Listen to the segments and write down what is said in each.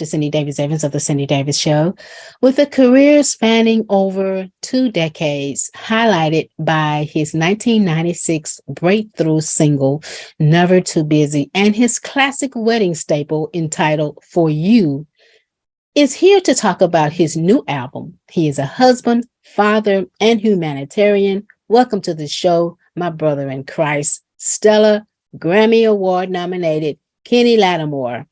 Dr. Cindy Davis Evans of The Cindy Davis Show, with a career spanning over 2 decades, highlighted by his 1996 breakthrough single, Never Too Busy, and his classic wedding staple entitled For You, is here to talk about his new album. He is a husband, father, and humanitarian. Welcome to the show, my brother in Christ, Stellar Grammy Award nominated Kenny Lattimore.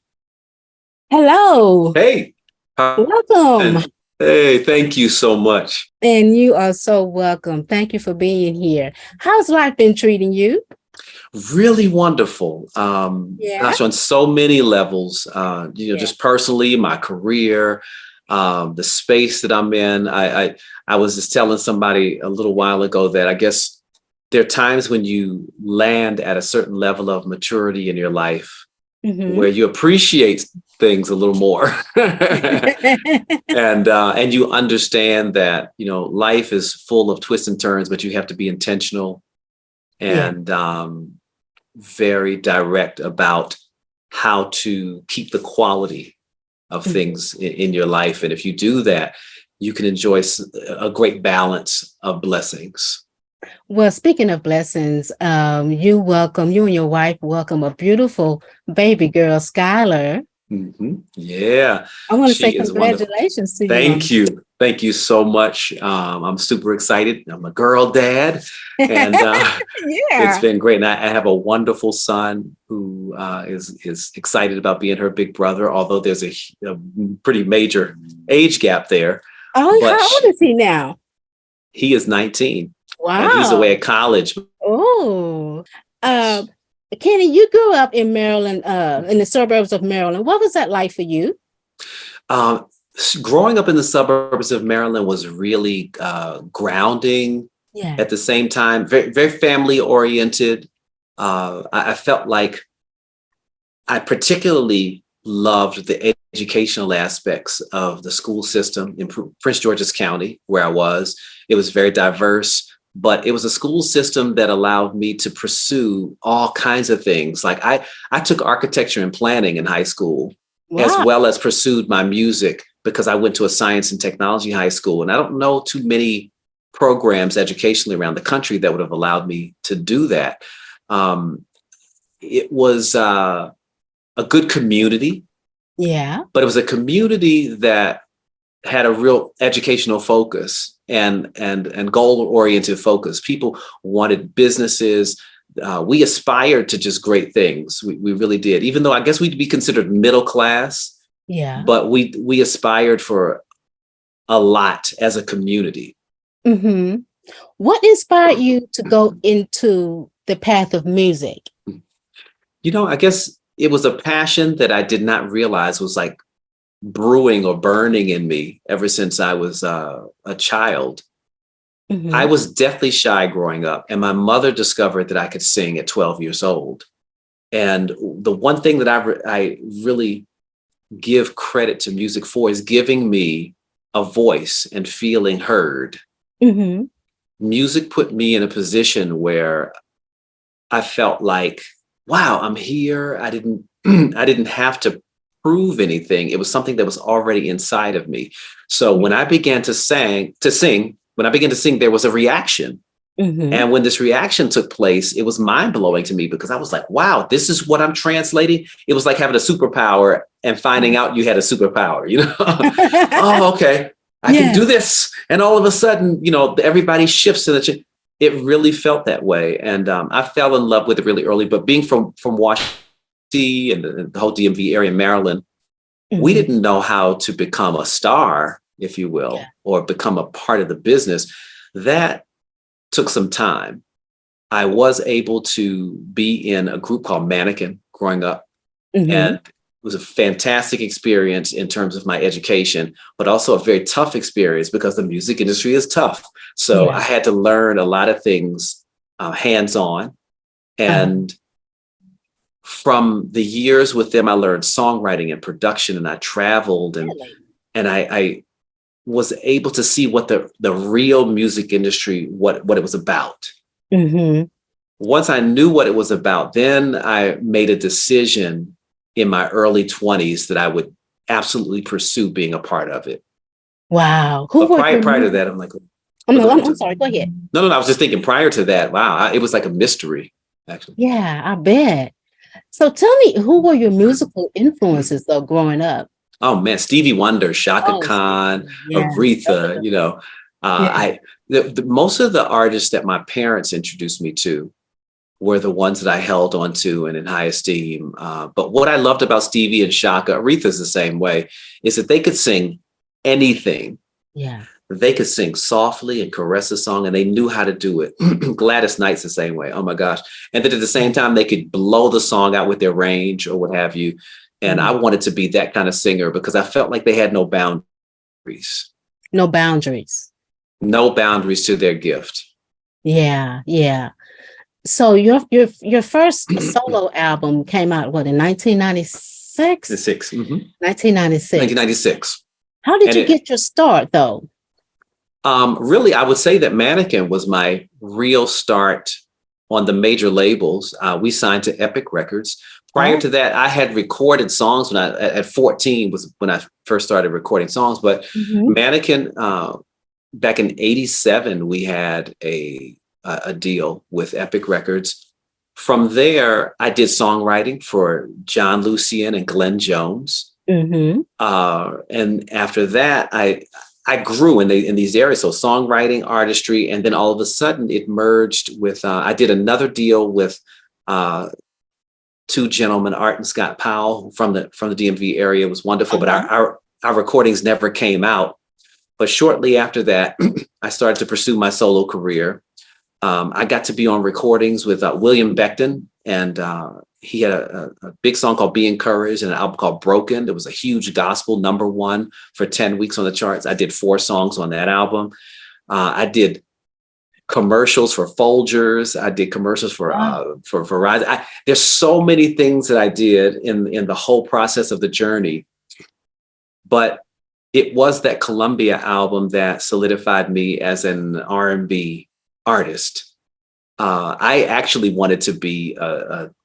Hello. Hey. Welcome. Hey, thank you so much. And you are so welcome. Thank you for being here. How's life been treating you? Really wonderful. Gosh, on so many levels, just personally, my career, the space that I'm in. I was just telling somebody a little while ago that I guess there are times when you land at a certain level of maturity in your life where you appreciate things a little more and you understand that, life is full of twists and turns, but you have to be intentional and very direct about how to keep the quality of things in your life. And if you do that, you can enjoy a great balance of blessings. Well, speaking of blessings, you and your wife welcome a beautiful baby girl, Skylar. Yeah. I want to say congratulations to you. Thank you. Thank you so much. I'm super excited. I'm a girl dad, and it's been great. And I have a wonderful son who is excited about being her big brother, although there's a pretty major age gap there. Oh, how old is he now? He is 19. Wow. And he's away at college. Oh, Kenny, you grew up in Maryland, in the suburbs of Maryland. What was that like for you? Growing up in the suburbs of Maryland was really grounding. Yeah. At the same time, very, very family oriented. I felt like I particularly loved the educational aspects of the school system in Prince George's County, where I was. It was very diverse. But it was a school system that allowed me to pursue all kinds of things. Like I took architecture and planning in high school, as well as pursued my music because I went to a science and technology high school. And I don't know too many programs educationally around the country that would have allowed me to do that. It was a good community. Yeah. But it was a community that had a real educational focus and goal-oriented focus. People wanted businesses. We aspired to just great things. We really did, even though I guess we'd be considered middle class. Yeah. But we aspired for a lot as a community. What inspired you to go into the path of music? I guess it was a passion that I did not realize was like brewing or burning in me ever since I was a child. I was deathly shy growing up, and my mother discovered that I could sing at 12 years old. And the one thing that I really give credit to music for is giving me a voice and feeling heard. Music put me in a position where I felt like, wow, I'm here. I didn't have to prove anything. It was something that was already inside of me. So when I began to sing, there was a reaction. And when this reaction took place, it was mind blowing to me because I was like, wow, this is what I'm translating. It was like having a superpower and finding out you had a superpower, Oh, okay. I can do this. And all of a sudden, everybody shifts to it really felt that way. And I fell in love with it really early, but being from Washington and the whole DMV area in Maryland, we didn't know how to become a star, if you will, or become a part of the business. That took some time. I was able to be in a group called Mannequin growing up, and it was a fantastic experience in terms of my education, but also a very tough experience because the music industry is tough. So I had to learn a lot of things hands-on. And from the years with them, I learned songwriting and production, and I traveled and I was able to see what the real music industry, what it was about. Once I knew what it was about, then I made a decision in my early 20s that I would absolutely pursue being a part of it. Wow. But prior to that, I'm like, I'm sorry. Go ahead. No. I was just thinking prior to that. Wow, it was like a mystery, actually. Yeah, I bet. So tell me, who were your musical influences though growing up? Oh man, Stevie Wonder, Shaka Oh, Khan, yeah. Aretha. Yeah. Most of the artists that my parents introduced me to were the ones that I held on to and in high esteem. But what I loved about Stevie and Shaka, Aretha's the same way, is that they could sing anything. Yeah. They could sing softly and caress a song, and they knew how to do it. Gladys Knight's the same way. Oh my gosh. And then at the same time, they could blow the song out with their range or what have you. And I wanted to be that kind of singer because I felt like they had no boundaries. No boundaries. No boundaries to their gift. Yeah, yeah. So your first solo album came out what in 1996? 1996. 1996. How did you get your start though? Really, I would say that Mannequin was my real start on the major labels. We signed to Epic Records. Prior to that, I had recorded songs at 14 was when I first started recording songs. But Mannequin, back in '87, we had a deal with Epic Records. From there, I did songwriting for John Lucien and Glenn Jones. And after that, I grew in these areas. So songwriting, artistry, and then all of a sudden it merged with, I did another deal with two gentlemen, Art and Scott Powell from the DMV area. It was wonderful, but our recordings never came out. But shortly after that, I started to pursue my solo career. I got to be on recordings with William Becton, and he had a big song called Be Encouraged and an album called Broken. It was a huge gospel #1 for 10 weeks on the charts. I did 4 songs on that album. I did commercials for Folgers. I did commercials for Verizon. There's so many things that I did in the whole process of the journey. But it was that Columbia album that solidified me as an R&B artist. I actually wanted to be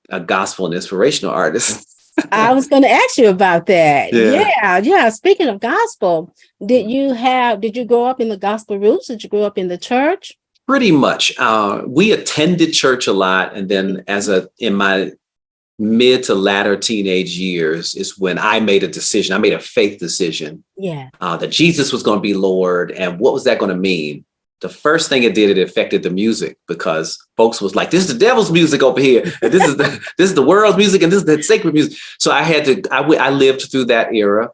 a gospel and inspirational artist. I was going to ask you about that. Yeah. Speaking of gospel, did you grow up in the gospel roots? Did you grow up in the church? Pretty much. We attended church a lot. And then in my mid to latter teenage years is when I made a decision. I made a faith decision. Yeah. That Jesus was going to be Lord. And what was that going to mean? The first thing it did, it affected the music because folks was like, this is the devil's music over here. And this is the world's music. And this is the sacred music. So I lived through that era.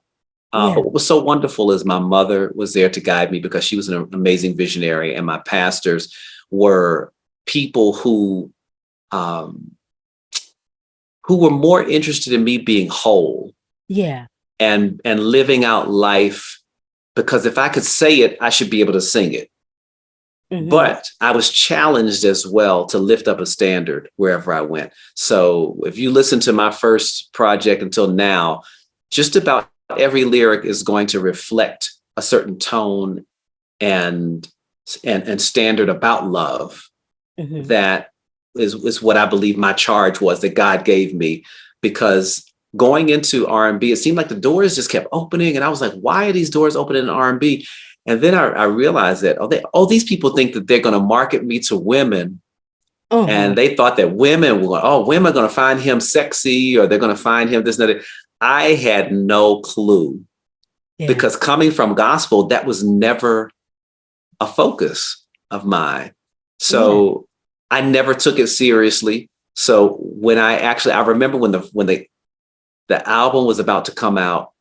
But what was so wonderful is my mother was there to guide me because she was an amazing visionary. And my pastors were people who were more interested in me being whole. Yeah. And living out life, because if I could say it, I should be able to sing it. But I was challenged as well to lift up a standard wherever I went. So if you listen to my first project until now, just about every lyric is going to reflect a certain tone and standard about love. That is what I believe my charge was that God gave me, because going into R&B, it seemed like the doors just kept opening. And I was like, why are these doors opening in R&B? And then I realized that, these people think that they're going to market me to women. And they thought that women were going to find him sexy, or they're going to find him this and that. I had no clue because coming from gospel, that was never a focus of mine. So I never took it seriously. So when I remember when the album was about to come out.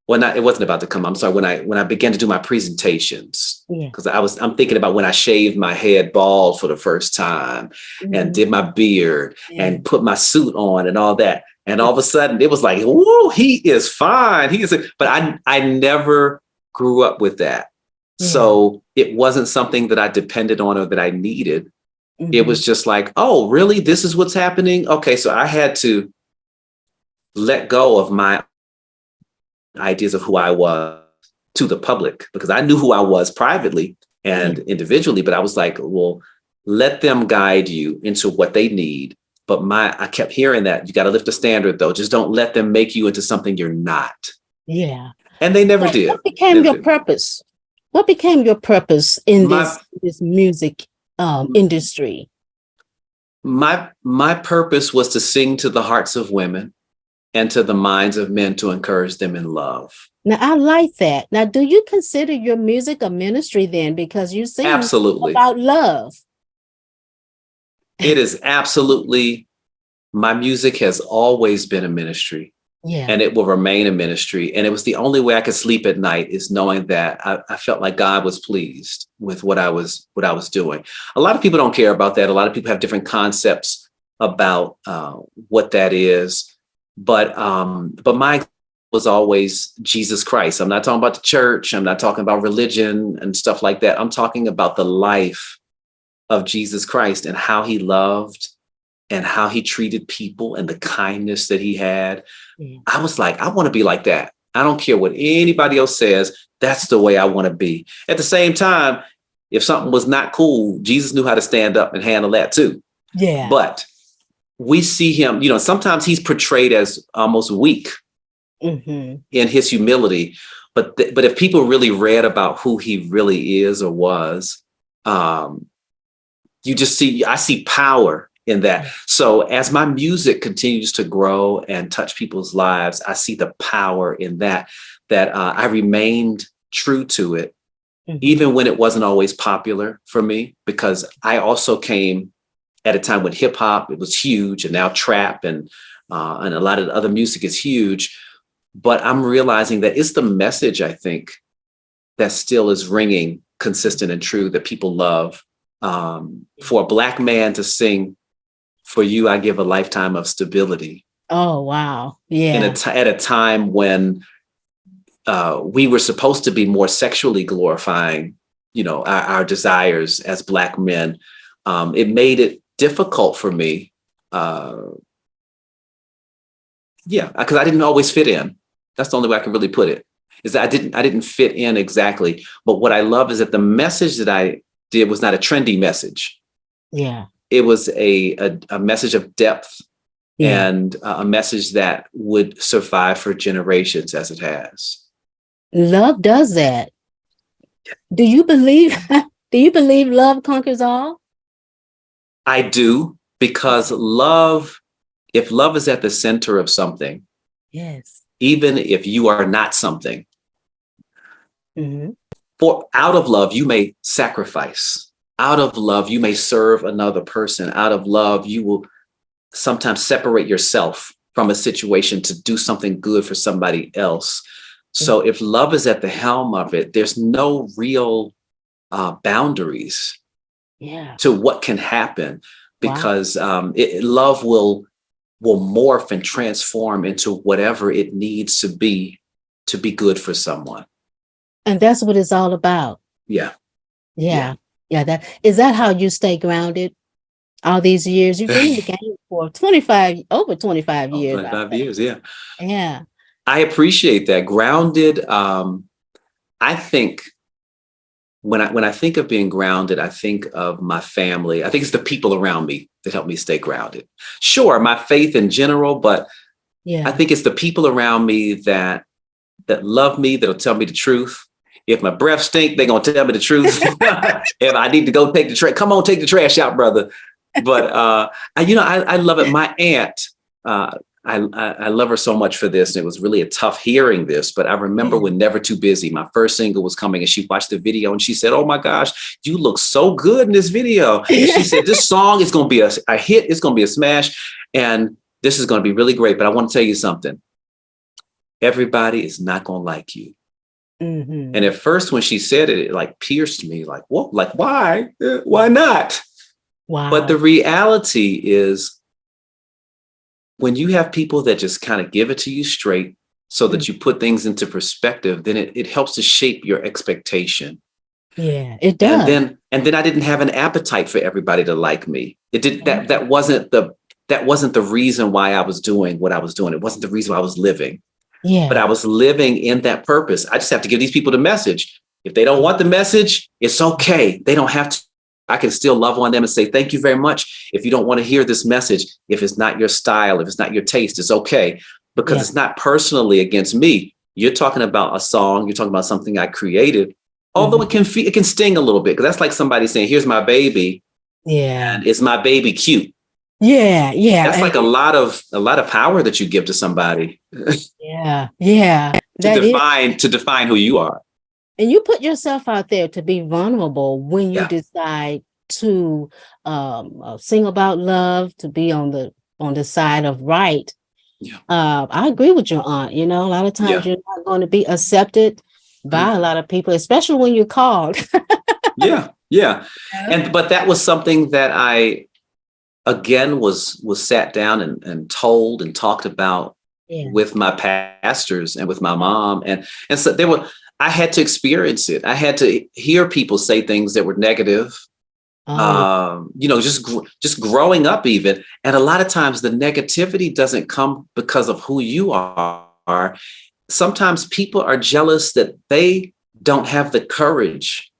Well, it wasn't about to come. I'm sorry. When I began to do my presentations, because I'm thinking about when I shaved my head bald for the first time and did my beard and put my suit on and all that. And all of a sudden it was like, whoa, he is fine. But I never grew up with that. So it wasn't something that I depended on or that I needed. It was just like, oh, really? This is what's happening? Okay. So I had to let go of my ideas of who I was to the public, because I knew who I was privately and individually, but I was like, well, let them guide you into what they need. But I kept hearing that you got to lift the standard though. Just don't let them make you into something you're not. Yeah. And they never So did. what became Never your did. purpose? What became your purpose in My this music industry? my purpose was to sing to the hearts of women and to the minds of men to encourage them in love. Now, I like that. Now, do you consider your music a ministry then? Because you sing Absolutely. about love. It is absolutely, my music has always been a ministry. Yeah. And it will remain a ministry. And it was the only way I could sleep at night, is knowing that I felt like God was pleased with what I was doing. A lot of people don't care about that. A lot of people have different concepts about what that is. But my was always Jesus Christ. I'm not talking about the church. I'm not talking about religion and stuff like that. I'm talking about the life of Jesus Christ and how he loved and how he treated people and the kindness that he had. Yeah. I was like, I want to be like that. I don't care what anybody else says. That's the way I want to be. At the same time, if something was not cool, Jesus knew how to stand up and handle that too. Yeah. But we see him, sometimes he's portrayed as almost weak in his humility. But if people really read about who he really is or was, I see power in that. So as my music continues to grow and touch people's lives, I see the power in that I remained true to it, even when it wasn't always popular for me, because I also came at a time when hip hop, it was huge, and now trap and a lot of other music is huge. But I'm realizing that it's the message, I think, that still is ringing consistent and true, that people love. For a Black man to sing, "For you, I give a lifetime of stability." Oh, wow. Yeah. At a time when we were supposed to be more sexually glorifying, our desires as Black men. It made it difficult for me. Because I didn't always fit in. That's the only way I can really put it, is that I didn't fit in exactly. But what I love is that the message that I did was not a trendy message. Yeah. It was a message of depth and a message that would survive for generations, as it has. Love does that. Do you believe love conquers all? I do, because if love is at the center of something, yes, even if you are not something, out of love, you may sacrifice. Out of love, you may serve another person. Out of love, you will sometimes separate yourself from a situation to do something good for somebody else. So if love is at the helm of it, there's no real boundaries to what can happen, because love will morph and transform into whatever it needs to be good for someone. And that's what it's all about. Yeah. Is that how you stay grounded all these years? You've been in the game for over 25 years. 25 years, yeah. Yeah. I appreciate that. Grounded. I think when I think of being grounded, I think of my family. I think it's the people around me that help me stay grounded. Sure, my faith in general, but I think it's the people around me that love me, that'll tell me the truth. If my breath stink, they're gonna tell me the truth. If I need to go take the trash, come on, take the trash out, brother. But I love it. My aunt, I love her so much for this. And it was really a tough hearing this, but I remember when Never Too Busy, my first single, was coming, and she watched the video and she said, "Oh my gosh, you look so good in this video." And she said, "This song is going to be a hit. It's going to be a smash. And this is going to be really great. But I want to tell you something. Everybody is not going to like you." And at first, when she said it, it like pierced me, like, what? Like, why? Why not? Wow. But the reality is, when you have people that just kind of give it to you straight so that you put things into perspective, then it helps to shape your expectation. Yeah, it does. And then I didn't have an appetite for everybody to like me. It did that wasn't the reason why I was doing what I was doing. It wasn't the reason why I was living. Yeah. But I was living in that purpose. I just have to give these people the message. If they don't want the message, it's okay. They don't have to. I can still love on them and say, "Thank you very much. If you don't want to hear this message, if it's not your style, if it's not your taste, it's okay." Because it's not personally against me. you're talking about a song, you're talking about something I created, although it can sting a little bit, because that's like somebody saying, here's my baby. Yeah. And is my baby cute? Yeah. Yeah. That's like a lot of power that you give to somebody. Yeah. Yeah. To define who you are. And you put yourself out there to be vulnerable when you Yeah. decide to sing about love, to be on the side of right. Yeah. I agree with your aunt. A lot of times you're not going to be accepted by a lot of people, especially when you're called. Yeah. But that was something that I, again, was sat down and told and talked about with my pastors and with my mom. And so I had to experience it. I had to hear people say things that were negative. Just growing up even. And a lot of times the negativity doesn't come because of who you are. Sometimes people are jealous that they don't have the courage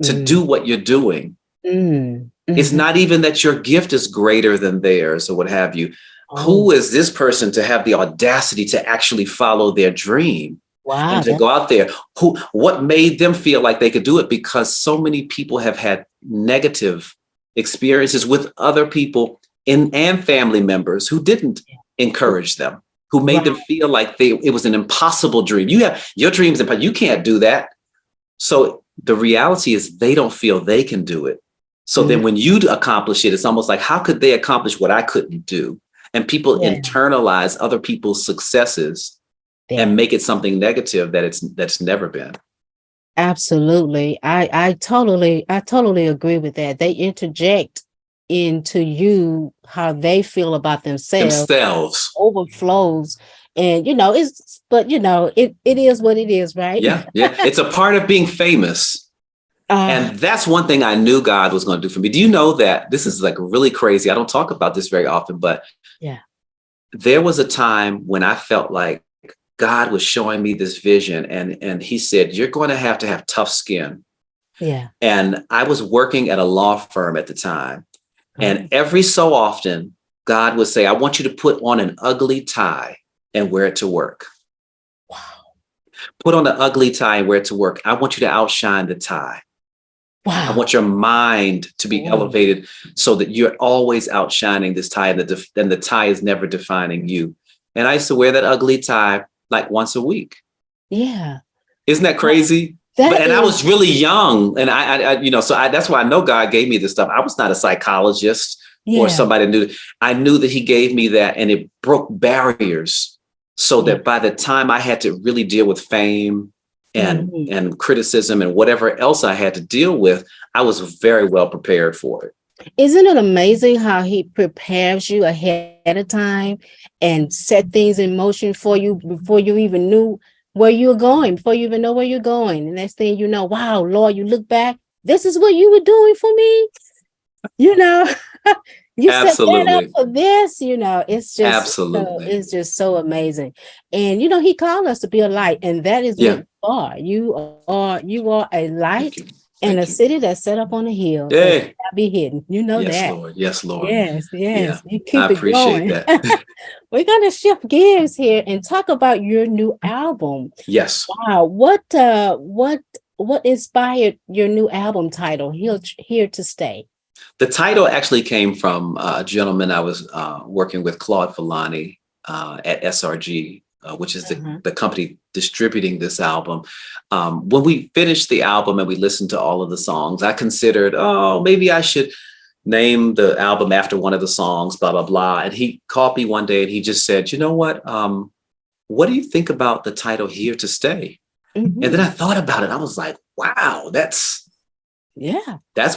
to do what you're doing. It's not even that your gift is greater than theirs or what have you. Who is this person to have the audacity to actually follow their dream? Wow. And to go out there? What made them feel like they could do it? Because so many people have had negative experiences with other people and family members who didn't encourage them, who made them feel like it was an impossible dream. You have your dreams, but you can't do that. So the reality is they don't feel they can do it. So then when you accomplish it, it's almost like, how could they accomplish what I couldn't do? And people internalize other people's successes and make it something negative that's never been. Absolutely. I totally agree with that. They interject into you how they feel about themselves. Overflows. And it is what it is, right? Yeah. It's a part of being famous. And that's one thing I knew God was going to do for me. Do you know that this is like really crazy? I don't talk about this very often, but there was a time when I felt like God was showing me this vision, and he said, you're going to have tough skin. Yeah. And I was working at a law firm at the time. And every so often, God would say, I want you to put on an ugly tie and wear it to work. Wow. Put on an ugly tie and wear it to work. I want you to outshine the tie. Wow. I want your mind to be elevated so that you're always outshining this tie, and the tie is never defining you. And I used to wear that ugly tie like once a week. Yeah. Isn't that crazy? I was really young, and that's why I know God gave me this stuff. I was not a psychologist or somebody knew. I knew that he gave me that, and it broke barriers so that by the time I had to really deal with fame and criticism and whatever else I had to deal with, I was very well prepared for it. Isn't it amazing how he prepares you ahead of time and set things in motion for you before you even knew where you're going, before you even know where you're going? And next thing you know, wow, Lord, you look back, this is what you were doing for me. You set that up for this, it's just it's just so amazing. And he called us to be a light, and that is what you are. You are a light in a city that's set up on a hill. Yeah. That cannot be hidden. That. Yes, Lord. Yes. Yeah. You keep I appreciate it going. that. We're gonna shift gears here and talk about your new album. Yes. Wow. What inspired your new album title, Here to Stay? The title actually came from a gentleman I was working with, Claude Filani, at SRG, which is the company distributing this album. When we finished the album and we listened to all of the songs, I considered, maybe I should name the album after one of the songs, blah, blah, blah. And he called me one day and he just said, you know what do you think about the title Here to Stay? And then I thought about it. I was like, wow, that's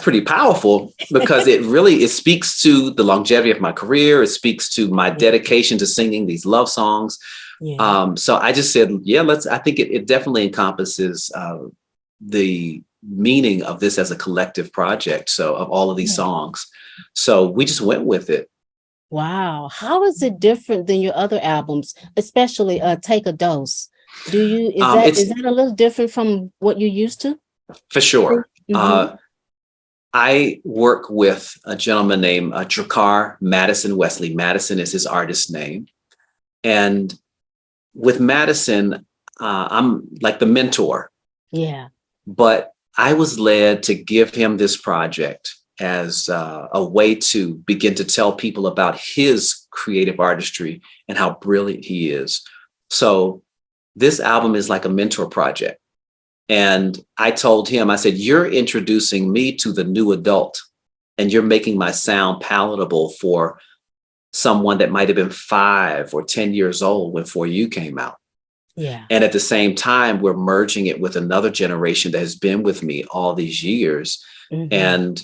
pretty powerful, because it speaks to the longevity of my career. It speaks to my dedication to singing these love songs. So I just said, I think it definitely encompasses the meaning of this as a collective project. So of all of these songs. So we just went with it. Wow. How is it different than your other albums, especially Take a Dose? Is that a little different from what you used to? For sure. I work with a gentleman named Dracar Madison Wesley. Madison is his artist name. And with Madison, I'm like the mentor. Yeah. But I was led to give him this project as a way to begin to tell people about his creative artistry and how brilliant he is. So this album is like a mentor project. And I told him, I said, you're introducing me to the new adult, and you're making my sound palatable for someone that might have been 5 or 10 years old when For You came out. Yeah. And at the same time, we're merging it with another generation that has been with me all these years. Mm-hmm. And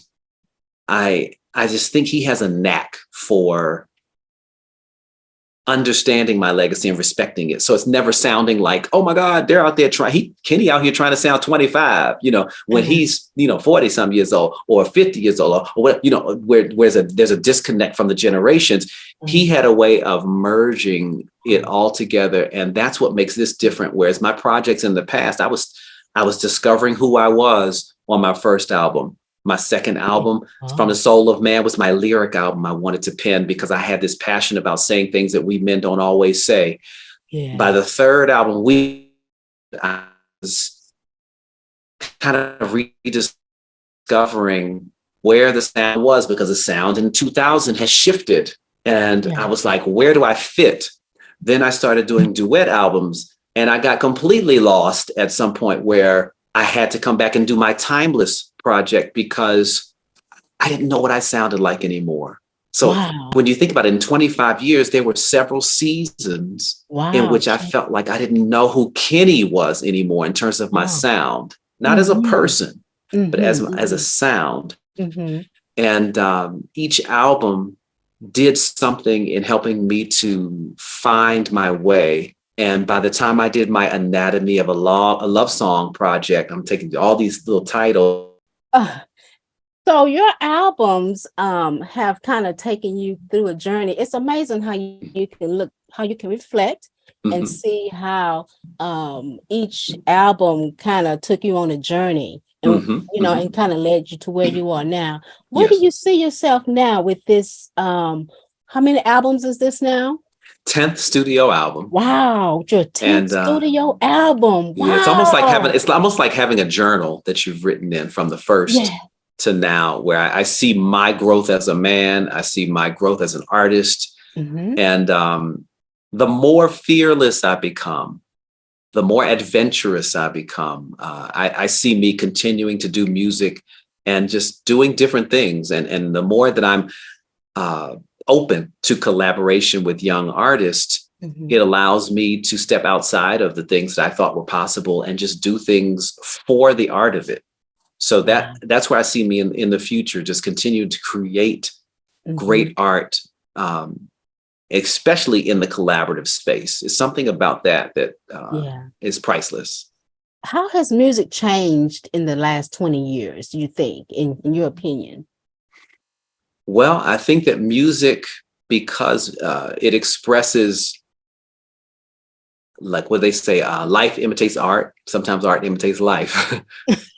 I just think he has a knack for understanding my legacy and respecting it. So it's never sounding like, oh my God, they're out there Kenny out here trying to sound 25, when he's, 40 some years old or 50 years old or what, there's a disconnect from the generations. Mm-hmm. He had a way of merging it all together. And that's what makes this different. Whereas my projects in the past, I was discovering who I was on my first album. My second album, From the Soul of Man, was my lyric album I wanted to pen because I had this passion about saying things that we men don't always say. Yeah. By the third album, I was kind of rediscovering where the sound was, because the sound in 2000 has shifted. And I was like, where do I fit? Then I started doing duet albums, and I got completely lost at some point where I had to come back and do my Timeless project because I didn't know what I sounded like anymore. So when you think about it, in 25 years, there were several seasons in which I felt like I didn't know who Kenny was anymore in terms of my sound, not as a person, but as a sound. Mm-hmm. And each album did something in helping me to find my way. And by the time I did my Anatomy of a Love Song project, I'm taking all these little titles. So your albums have kind of taken you through a journey. It's amazing how you can reflect and see how each album kind of took you on a journey and and kind of led you to where you are now. Where do you see yourself now with this? How many albums is this now? 10th studio album. Wow, your 10th studio album. Wow. Yeah, it's almost like having a journal that you've written in from the first to now, where I see my growth as a man, I see my growth as an artist. Mm-hmm. And the more fearless I become, the more adventurous I become. I see me continuing to do music and just doing different things. And the more that I'm open to collaboration with young artists, it allows me to step outside of the things that I thought were possible and just do things for the art of it. So that's where I see me in the future, just continue to create great art, especially in the collaborative space. It's something about that is priceless. How has music changed in the last 20 years, do you think, in your opinion? Well, I think that music, because it expresses, like what they say, life imitates art. Sometimes art imitates life.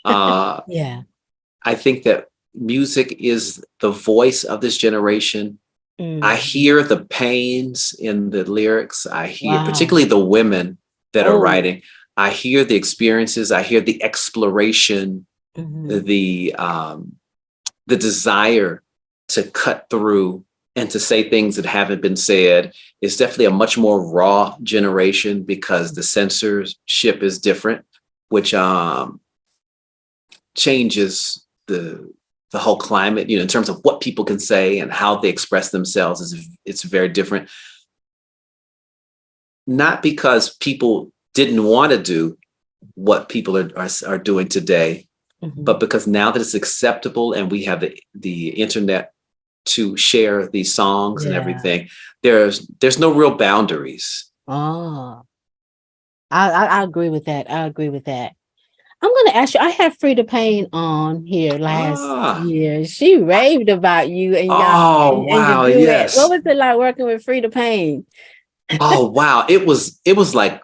I think that music is the voice of this generation. I hear the pains in the lyrics. I hear particularly the women that are writing. I hear the experiences. I hear the exploration, the desire to cut through and to say things that haven't been said. It's definitely a much more raw generation because the censorship is different, which changes the whole climate, in terms of what people can say and how they express themselves. It's very different. Not because people didn't want to do what people are doing today, but because now that it's acceptable and we have the internet to share these songs and everything, there's no real boundaries. I agree with that. I'm going to ask you, I had Freda Payne on here last year. She raved about you and y'all. Wow. Yes. What was it like working with Freda Payne? Oh, wow. It was like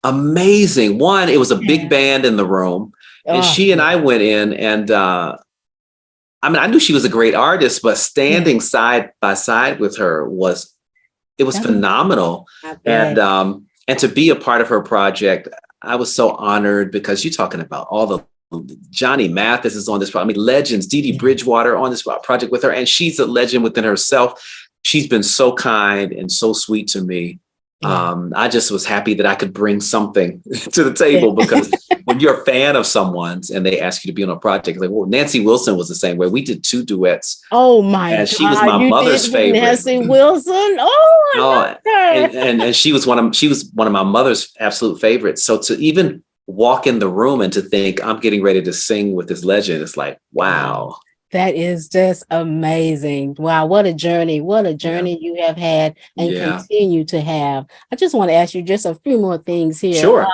amazing. One, it was a big band in the room, and she and I went in, and I knew she was a great artist, but standing side by side with her was phenomenal. And and to be a part of her project, I was so honored because you're talking about all the Johnny Mathis is on this project. I mean, legends, Dee Dee Bridgewater on this project with her, and she's a legend within herself. She's been so kind and so sweet to me. I just was happy that I could bring something to the table, because when you're a fan of someone's and they ask you to be on a project, like, well, Nancy Wilson was the same way. We did 2 duets. Oh my God. She was my mother's favorite. Nancy Wilson. Oh, I love her. And she was one of my mother's absolute favorites. So to even walk in the room and to think I'm getting ready to sing with this legend, it's like, wow. That is just amazing. Wow, what a journey. What a journey you have had and continue to have. I just want to ask you just a few more things here. Sure.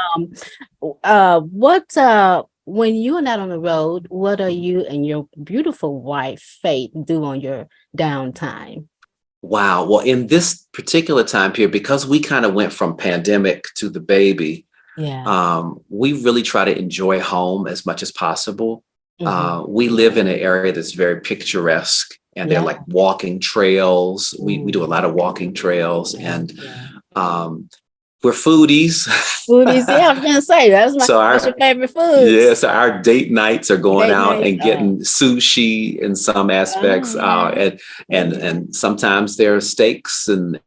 When you are not on the road, what are you and your beautiful wife, Faith, do on your downtime? Wow. Well, in this particular time period, because we kind of went from pandemic to the baby, we really try to enjoy home as much as possible. We live in an area that's very picturesque, and they're like walking trails. We do a lot of walking trails, and we're foodies. Foodies, I was gonna say that's your favorite food. Yeah, so our date nights are going out and getting sushi in some aspects, and sometimes there are steaks and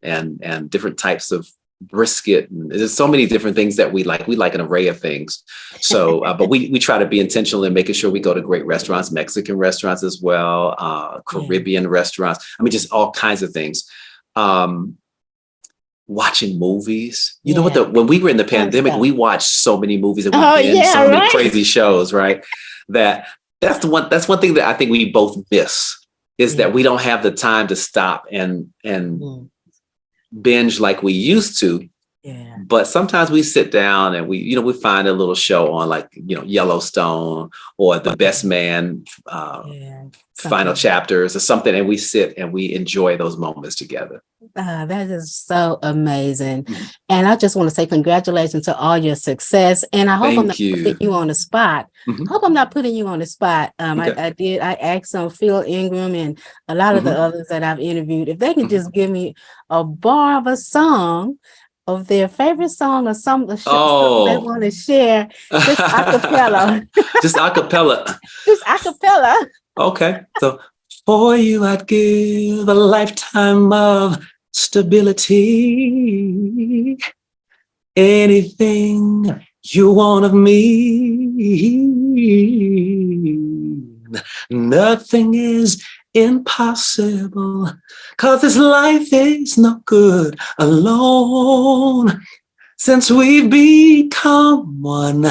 different types of brisket, and there's so many different things that we like. We like an array of things. So, but we try to be intentional in making sure we go to great restaurants, Mexican restaurants as well, Caribbean restaurants. I mean, just all kinds of things. Watching movies. You know what? When we were in the pandemic, we watched so many movies and we did so many crazy shows, right? That's one thing that I think we both miss is that we don't have the time to stop and binge like we used to. But sometimes we sit down and we find a little show on, like, Yellowstone or The Best Man, final chapters or something, and we sit and we enjoy those moments together. That is so amazing. And I just want to say congratulations to all your success. And I hope I'm not putting you on the spot. I asked Phil Ingram and a lot of the others that I've interviewed if they can just give me a bar of a song of their favorite song or some of the shows they want to share. Just acapella. Just acapella. Just acapella. Okay. So, for you, I'd give a lifetime of stability. Anything you want of me. Nothing is impossible, 'cause this life is no good alone. Since we've become one,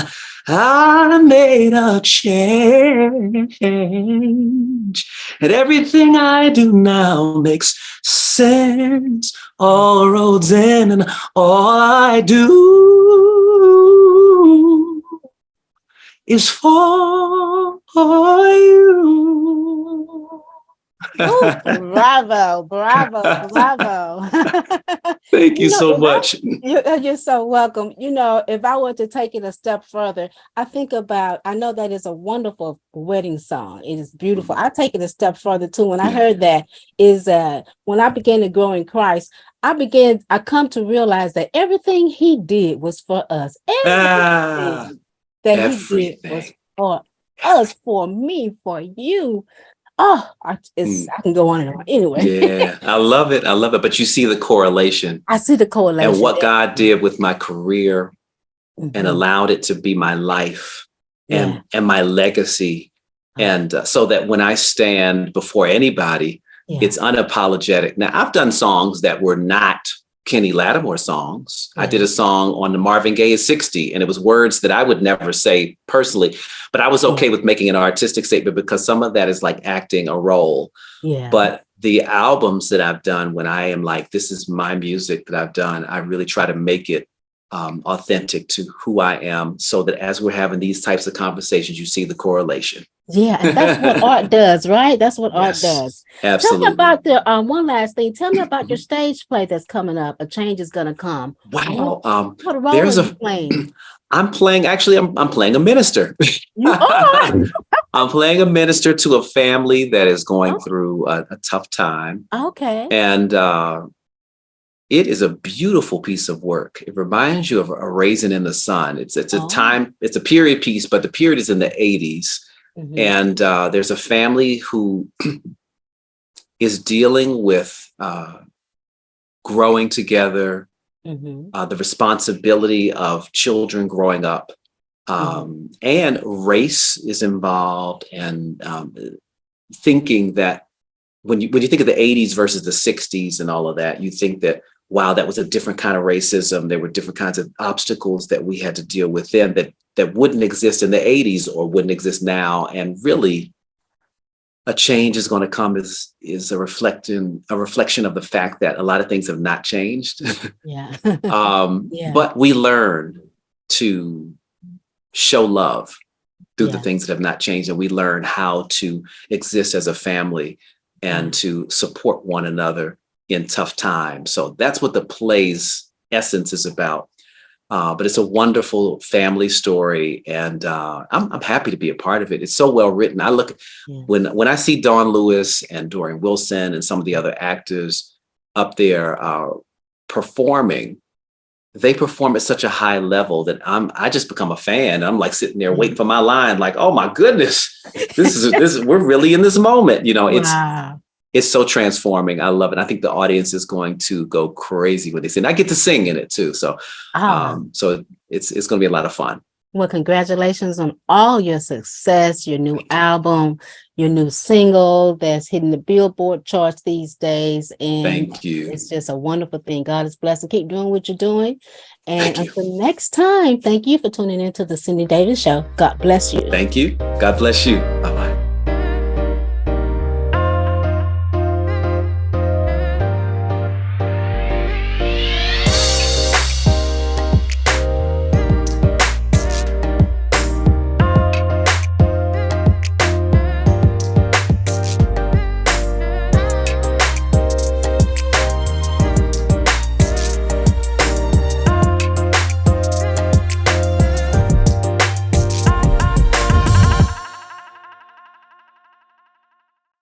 I made a change, and everything I do now makes sense. All roads end, and all I do is for you. Ooh, bravo. Thank you so much. You're so welcome. If I were to take it a step further, I know that is a wonderful wedding song. It is beautiful. I take it a step further too. When I heard that is when I began to grow in Christ, I come to realize that everything he did was for us. Everything that he did was for us, for me, for you. I can go on and on. Anyway. Yeah, I love it. But you see the correlation. I see the correlation. And what God did with my career and allowed it to be my life and my legacy. And so that when I stand before anybody, it's unapologetic. Now, I've done songs that were not Kenny Lattimore songs. I did a song on the Marvin Gaye's 60, and it was words that I would never say personally, but I was okay with making an artistic statement because some of that is like acting a role. But the albums that I've done, when I am like, this is my music that I've done, I really try to make it authentic to who I am, so that as we're having these types of conversations, you see the correlation. Yeah, and that's what art does, right? That's what art does. Absolutely. Tell me about the one last thing. Tell me about your stage play that's coming up. A Change Is Gonna Come. Wow. What role are you playing? I'm playing a minister. You are? I'm playing a minister to a family that is going through a tough time. Okay. And it is a beautiful piece of work. It reminds you of A Raisin in the Sun. It's a period piece, but the period is in the 80s. Mm-hmm. And there's a family who is dealing with growing together, mm-hmm. The responsibility of children growing up, and race is involved, and thinking that when you think of the 80s versus the 60s and all of that, you think that, wow, that was a different kind of racism. There were different kinds of obstacles that we had to deal with then that wouldn't exist in the 80s or wouldn't exist now. And really, a change is going to come is a reflection of the fact that a lot of things have not changed. Yeah. But we learn to show love through the things that have not changed, and we learn how to exist as a family and to support one another in tough times. So that's what the play's essence is about. But it's a wonderful family story, and I'm happy to be a part of it. It's so well written. I look when I see Dawn Lewis and Dorian Wilson and some of the other actors up there performing. They perform at such a high level that I just become a fan. I'm like sitting there waiting for my line, like, oh my goodness, this is we're really in this moment. You know, it's so transforming. I love it. I think the audience is going to go crazy when they sing. I get to sing in it too. So so it's going to be a lot of fun. Well, congratulations on all your success, your new album, your new single that's hitting the Billboard charts these days. And thank you. It's just a wonderful thing. God is blessed, and keep doing what you're doing. And until next time, thank you for tuning into the Cindy Davis Show. God bless you. Thank you. God bless you.